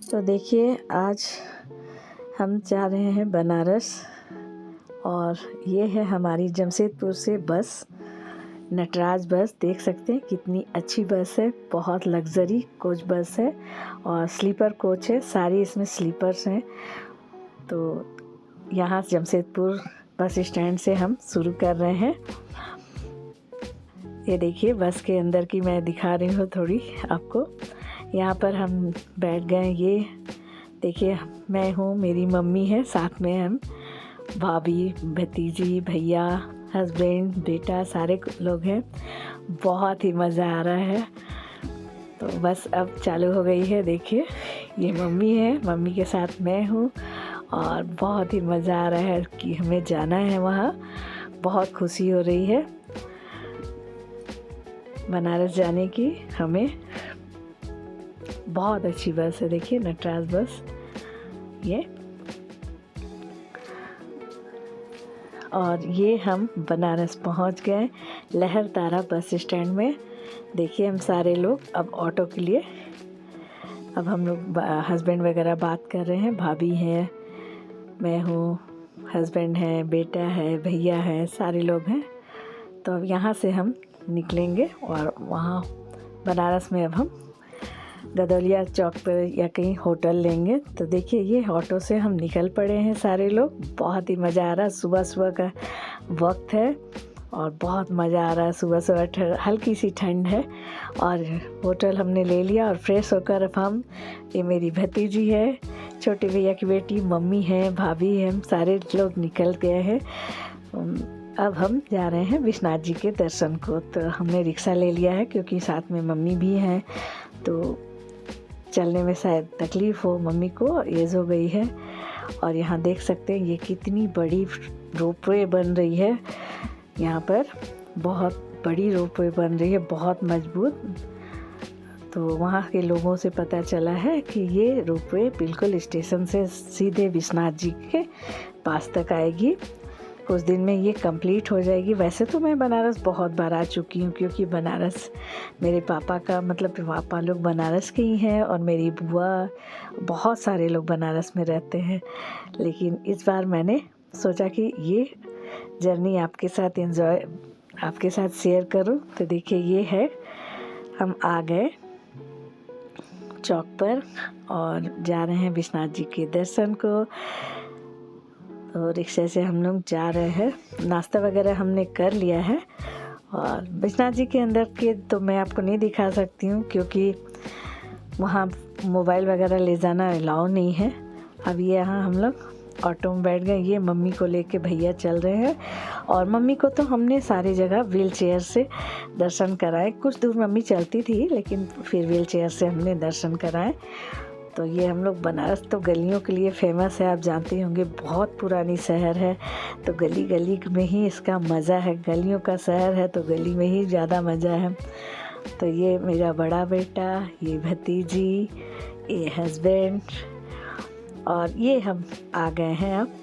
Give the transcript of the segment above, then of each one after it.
तो देखिए आज हम जा रहे हैं बनारस और ये है हमारी जमशेदपुर से बस, नटराज बस। देख सकते हैं कितनी अच्छी बस है, बहुत लग्जरी कोच बस है और स्लीपर कोच है, सारी इसमें स्लीपर्स हैं। तो यहाँ जमशेदपुर बस स्टैंड से हम शुरू कर रहे हैं। ये देखिए बस के अंदर की मैं दिखा रही हूँ थोड़ी आपको। यहाँ पर हम बैठ गए। ये देखिए मैं हूँ, मेरी मम्मी है, साथ में हम भाभी, भतीजी, भैया, हस्बैंड, बेटा, सारे लोग हैं। बहुत ही मज़ा आ रहा है। तो बस अब चालू हो गई है। देखिए ये मम्मी है, मम्मी के साथ मैं हूँ और बहुत ही मज़ा आ रहा है कि हमें जाना है वहाँ। बहुत खुशी हो रही है बनारस जाने की हमें। बहुत अच्छी बस है, देखिए नटराज बस ये। और ये हम बनारस पहुंच गए लहरतारा बस स्टैंड में। देखिए हम सारे लोग अब ऑटो के लिए, अब हम लोग हस्बैंड वगैरह बात कर रहे हैं। भाभी हैं, मैं हूँ, हस्बैंड है, बेटा है, भैया है, सारे लोग हैं। तो अब यहाँ से हम निकलेंगे और वहाँ बनारस में अब हम गदौलिया चौक पर या कहीं होटल लेंगे। तो देखिए ये ऑटो से हम निकल पड़े हैं सारे लोग। बहुत ही मज़ा आ रहा है, सुबह सुबह का वक्त है और बहुत मज़ा आ रहा है। सुबह सुबह हल्की सी ठंड है और होटल हमने ले लिया और फ्रेश होकर अब हम, ये मेरी भतीजी है, छोटे भैया की बेटी, मम्मी है, भाभी है, हम सारे लोग निकल गए हैं। अब हम जा रहे हैं विश्वनाथ जी के दर्शन को। तो हमने रिक्शा ले लिया है क्योंकि साथ में मम्मी भी हैं, तो चलने में शायद तकलीफ़ हो मम्मी को, एज हो गई है। और यहाँ देख सकते हैं ये कितनी बड़ी रोपवे बन रही है। यहाँ पर बहुत बड़ी रोपवे बन रही है, बहुत मजबूत। तो वहाँ के लोगों से पता चला है कि ये रोपवे बिल्कुल स्टेशन से सीधे विश्वनाथ जी के पास तक आएगी। कुछ दिन में ये कंप्लीट हो जाएगी। वैसे तो मैं बनारस बहुत बार आ चुकी हूँ क्योंकि बनारस मेरे पापा का, मतलब पापा लोग बनारस के ही हैं और मेरी बुआ, बहुत सारे लोग बनारस में रहते हैं। लेकिन इस बार मैंने सोचा कि ये जर्नी आपके साथ शेयर करूँ। तो देखिए ये है, हम आ गए चौक पर और जा रहे हैं विश्वनाथ जी के दर्शन को। तो रिक्शे से हम लोग जा रहे हैं। नाश्ता वगैरह हमने कर लिया है और विश्वनाथ जी के अंदर के तो मैं आपको नहीं दिखा सकती हूँ क्योंकि वहाँ मोबाइल वगैरह ले जाना अलाउ नहीं है। अब ये यहाँ हम लोग ऑटो में बैठ गए। ये मम्मी को लेके भैया चल रहे हैं और मम्मी को तो हमने सारी जगह व्हील चेयर से दर्शन कराए। कुछ दूर मम्मी चलती थी लेकिन फिर व्हील चेयर से हमने दर्शन कराए। तो ये हम लोग, बनारस तो गलियों के लिए फेमस है, आप जानते होंगे, बहुत पुरानी शहर है। तो गली गली में ही इसका मज़ा है, गलियों का शहर है तो गली में ही ज़्यादा मज़ा है। तो ये मेरा बड़ा बेटा, ये भतीजी, ये हस्बैंड और ये हम आ गए हैं अब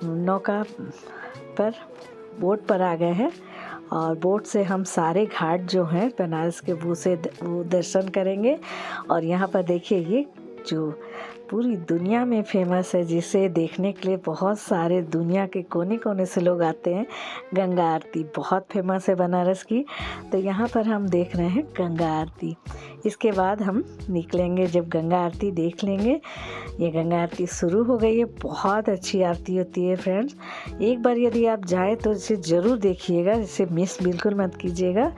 नौका पर, बोट पर आ गए हैं। और बोट से हम सारे घाट जो हैं बनारस के वो दर्शन करेंगे। और यहाँ पर देखिए ये जो पूरी दुनिया में फेमस है, जिसे देखने के लिए बहुत सारे दुनिया के कोने कोने से लोग आते हैं, गंगा आरती बहुत फेमस है बनारस की। तो यहाँ पर हम देख रहे हैं गंगा आरती। इसके बाद हम निकलेंगे, जब गंगा आरती देख लेंगे। ये गंगा आरती शुरू हो गई है, बहुत अच्छी आरती होती है फ्रेंड्स। एक बार यदि आप जाएँ तो इसे ज़रूर देखिएगा, इसे मिस बिल्कुल मत कीजिएगा।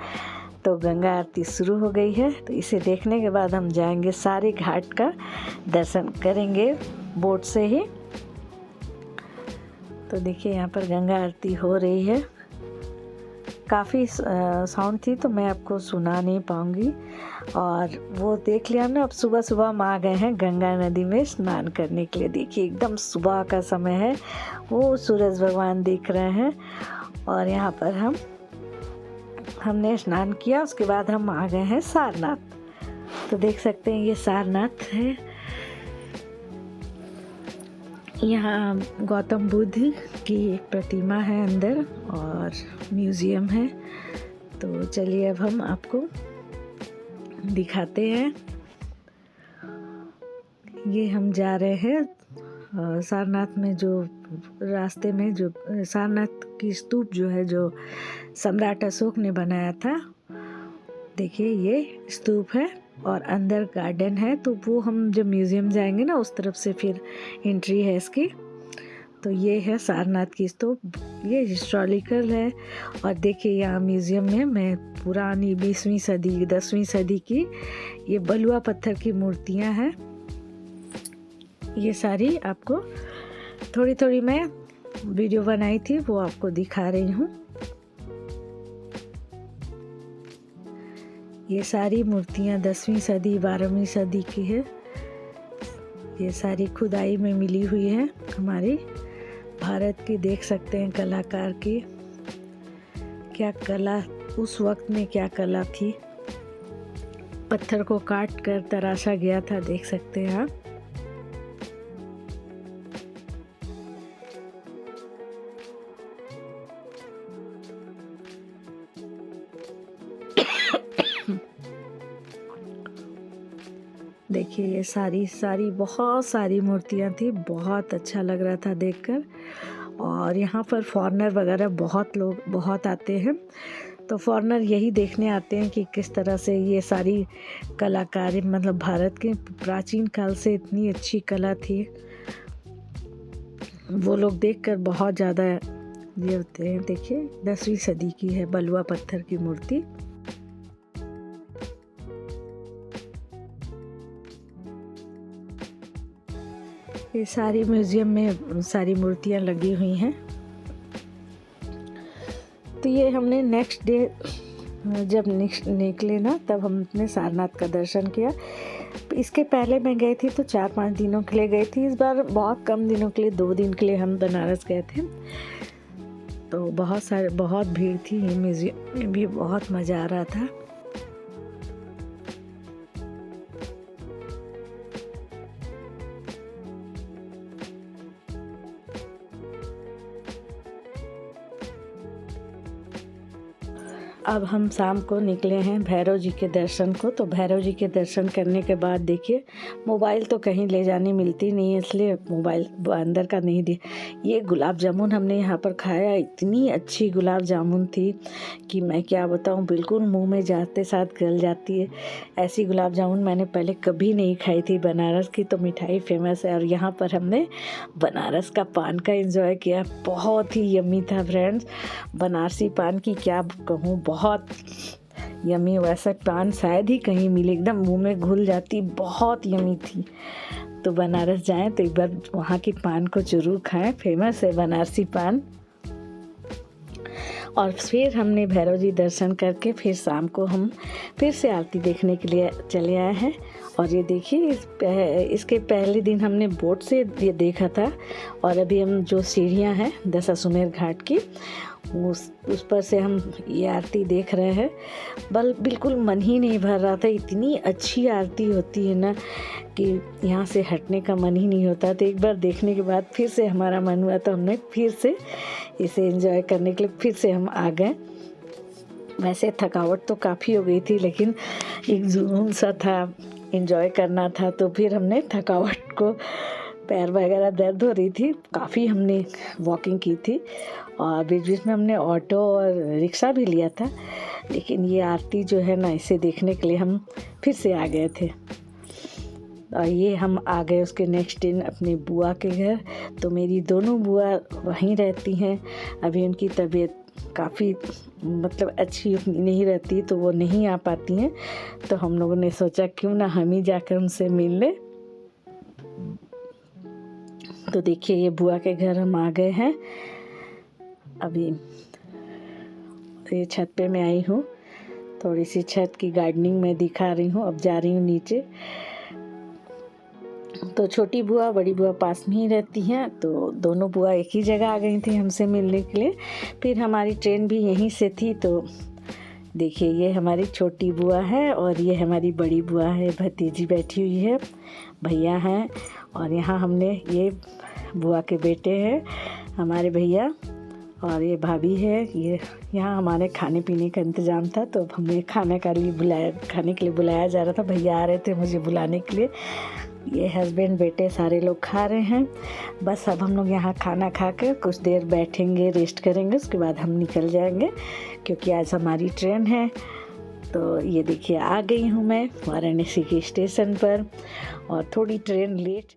तो गंगा आरती शुरू हो गई है, तो इसे देखने के बाद हम जाएंगे, सारे घाट का दर्शन करेंगे बोट से ही। तो देखिए यहाँ पर गंगा आरती हो रही है। काफ़ी साउंड थी तो मैं आपको सुना नहीं पाऊँगी। और वो देख लिया ना, अब सुबह सुबह हम आ गए हैं गंगा नदी में स्नान करने के लिए। देखिए एकदम सुबह का समय है, वो सूरज भगवान दिख रहे हैं। और यहाँ पर हमने स्नान किया, उसके बाद हम आ गए हैं सारनाथ। तो देख सकते हैं ये सारनाथ है। यहाँ गौतम बुद्ध की एक प्रतिमा है अंदर और म्यूज़ियम है। तो चलिए अब हम आपको दिखाते हैं। ये हम जा रहे हैं सारनाथ में, जो रास्ते में जो सारनाथ की स्तूप जो है, जो सम्राट अशोक ने बनाया था। देखिए ये स्तूप है और अंदर गार्डन है, तो वो हम जब म्यूज़ियम जाएंगे ना उस तरफ से फिर एंट्री है इसकी। तो ये है सारनाथ की स्तूप, ये हिस्टोरिकल है। और देखिए यहाँ म्यूज़ियम में मैं पुरानी 20वीं सदी 10वीं सदी की ये बलुआ पत्थर की मूर्तियाँ हैं। ये सारी आपको थोड़ी थोड़ी मैं वीडियो बनाई थी, वो आपको दिखा रही हूँ। ये सारी मूर्तियाँ 10वीं सदी 12वीं सदी की है। ये सारी खुदाई में मिली हुई है हमारी भारत की। देख सकते हैं कलाकार की क्या कला, उस वक्त में क्या कला थी। पत्थर को काट कर तराशा गया था, देख सकते हैं आप। देखिए ये सारी बहुत सारी मूर्तियाँ थी, बहुत अच्छा लग रहा था देखकर। और यहाँ पर फॉरेनर वगैरह बहुत आते हैं, तो फॉरेनर यही देखने आते हैं कि किस तरह से ये सारी कलाकारी, मतलब भारत के प्राचीन काल से इतनी अच्छी कला थी, वो लोग देखकर बहुत ज़्यादा ये होते हैं। देखिए 10वीं सदी की है बलुआ पत्थर की मूर्ति। ये सारी म्यूज़ियम में सारी मूर्तियाँ लगी हुई हैं। तो ये हमने नेक्स्ट डे जब निकले ना, तब हमने सारनाथ का दर्शन किया। इसके पहले मैं गई थी तो 4-5 दिनों के लिए गई थी। इस बार बहुत कम दिनों के लिए, 2 दिन के लिए हम बनारस गए थे। तो बहुत भीड़ थी। ये म्यूज़ियम में भी बहुत मज़ा आ रहा था। अब हम शाम को निकले हैं भैरव जी के दर्शन को। तो भैरव जी के दर्शन करने के बाद देखिए मोबाइल तो कहीं ले जाने मिलती नहीं है, इसलिए मोबाइल अंदर का नहीं दिया। ये गुलाब जामुन हमने यहाँ पर खाया, इतनी अच्छी गुलाब जामुन थी कि मैं क्या बताऊँ, बिल्कुल मुंह में जाते साथ गल जाती है। ऐसी गुलाब जामुन मैंने पहले कभी नहीं खाई थी। बनारस की तो मिठाई फेमस है, और यहाँ पर हमने बनारस का पान का एंजॉय किया। बहुत ही यम्मी था फ्रेंड्स। बनारसी पान की क्या कहूँ, बहुत यमी। वैसा पान शायद ही कहीं मिले, एकदम मुंह में घुल जाती, बहुत यमी थी। तो बनारस जाएं तो एक बार वहाँ की पान को जरूर खाएं, फेमस है बनारसी पान। और फिर हमने भैरव जी दर्शन करके फिर शाम को हम फिर से आरती देखने के लिए चले आए हैं। और ये देखिए इसके पहले दिन हमने बोट से ये देखा था, और अभी हम जो सीढ़ियाँ हैं दशाश्वमेध घाट की, उस पर से हम ये आरती देख रहे हैं। बिल्कुल मन ही नहीं भर रहा था, इतनी अच्छी आरती होती है ना कि यहाँ से हटने का मन ही नहीं होता। तो एक बार देखने के बाद फिर से हमारा मन हुआ, तो हमने फिर से इसे एंजॉय करने के लिए फिर से हम आ गए। वैसे थकावट तो काफ़ी हो गई थी, लेकिन एक जुनून सा था, एंजॉय करना था, तो फिर हमने थकावट को, पैर वगैरह दर्द हो रही थी, काफ़ी हमने वॉकिंग की थी। और बीच बीच में हमने ऑटो और रिक्शा भी लिया था, लेकिन ये आरती जो है ना, इसे देखने के लिए हम फिर से आ गए थे। और ये हम आ गए उसके नेक्स्ट दिन अपने बुआ के घर। तो मेरी दोनों बुआ वहीं रहती हैं। अभी उनकी तबीयत काफ़ी मतलब अच्छी नहीं रहती, तो वो नहीं आ पाती हैं। तो हम लोगों ने सोचा क्यों ना हम ही जाकर उनसे मिल लें। तो देखिए ये बुआ के घर हम आ गए हैं। अभी ये छत पे मैं आई हूँ, थोड़ी सी छत की गार्डनिंग में दिखा रही हूँ। अब जा रही हूँ नीचे। तो छोटी बुआ बड़ी बुआ पास में ही रहती हैं, तो दोनों बुआ एक ही जगह आ गई थी हमसे मिलने के लिए। फिर हमारी ट्रेन भी यहीं से थी। तो देखिए ये हमारी छोटी बुआ है और ये हमारी बड़ी बुआ है, भतीजी बैठी हुई है, भैया हैं। और यहाँ हमने ये बुआ के बेटे हैं हमारे भैया, और ये भाभी है। ये यहाँ हमारे खाने पीने का इंतज़ाम था, तो अब हमें खाने के लिए बुलाया जा रहा था। भैया आ रहे थे मुझे बुलाने के लिए। ये हस्बैंड बेटे सारे लोग खा रहे हैं। बस अब हम लोग यहाँ खाना खा कर कुछ देर बैठेंगे, रेस्ट करेंगे, उसके बाद हम निकल जाएंगे क्योंकि आज हमारी ट्रेन है। तो ये देखिए आ गई हूँ मैं वाराणसी के स्टेशन पर, और थोड़ी ट्रेन लेट